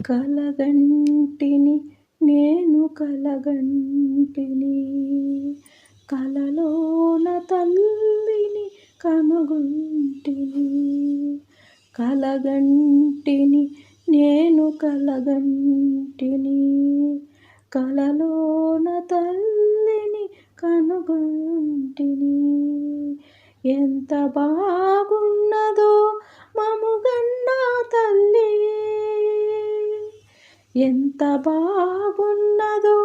కలగంటిని నేను కలగంటిని, కలలోన తల్లిని కనుగొంటిని. కలగంటిని నేను కలగంటిని, కలలోన తల్లిని కనుగొంటిని. ఎంత బాగున్నదో మముగన్నా తల్లి, ఎంత బాగున్నదో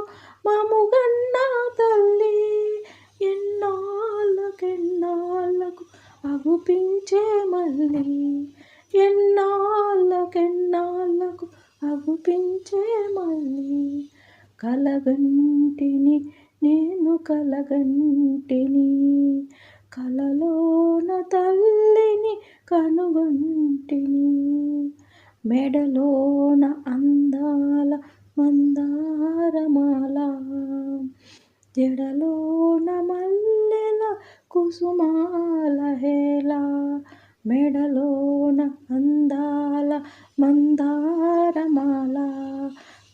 మముగన్నా తల్లి. ఎన్నాళ్ళకెన్నాళ్ళకు అగుపించే మళ్ళీ, ఎన్నాళ్ళకెన్నాళ్ళకు అగుపించే మళ్ళీ. కలగంటిని నేను కలగంటిని, కలలోన తల్లిని కనుగొంటిని. మెడలోన అందాల మందారమాల, జడలోన మల్లెల కుసుమాల హేళ. మెడలోన అందాల మందారమాల,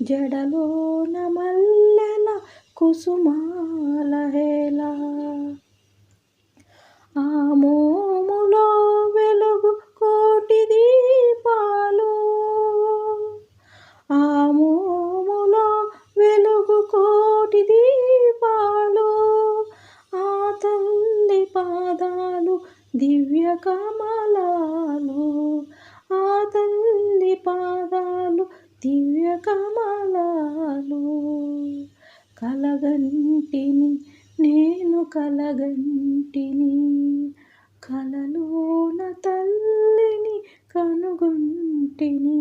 జడలోన మల్లెల కుసుమాల హేళ. ఆ మోములో వెలుగు కోటి దీపాలు, ఆ మోములో వెలుగు కోటి దీపాలు. ఆ తల్లి పాదాలు దివ్య కమలాలు, ఆ తల్లి పాదాలు దివ్య కమలాలు. కలగంటిని నేను కలగంటిని, కలలోన తల్లిని కనుగొంటిని.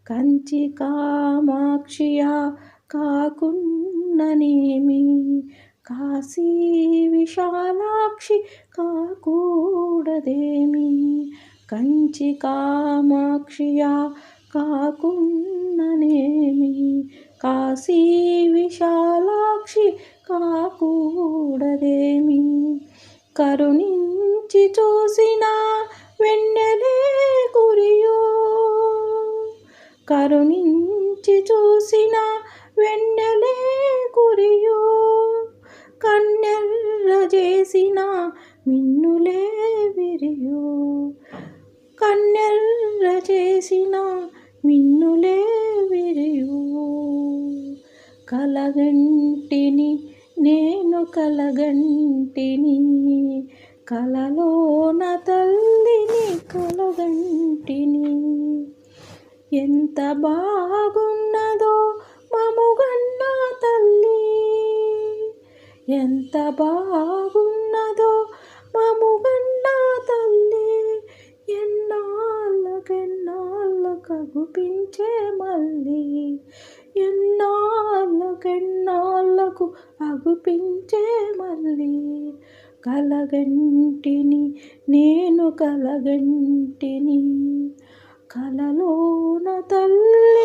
కంచి కామాక్షియా కాకున్ననేమి, కాశీ విశాలాక్షి కాకూడదేమి. కంచి కామాక్షియా కాకున్ననేమి, కాశీ విశాలాక్షి కాకూడదేమి. కరుణించి చూసిన వెన్నెలే కురియో, కరుణించి చూసిన వెన్నెలే కురియో. కన్నెర్ర చేసిన మిన్నులే విరియో, కన్నెర్ర చేసిన మిన్నులే విరియో. కలగంటిని నేను కలగంటిని, కలలోన తల్లిని కలగంటిని. ఎంత బాగున్నదో మముగన్నా తల్లి, ఎంత బాగున్నదో మముగన్నా తల్లి. ఎన్నాళ్ళకెన్నాళ్ళకు అగుపించే మళ్ళీ, ఎన్నాళ్ళకెన్నాళ్ళకు అగుపించే మళ్ళీ. కలగంటిని నేను కలగంటిని, కలలోన తల్లిని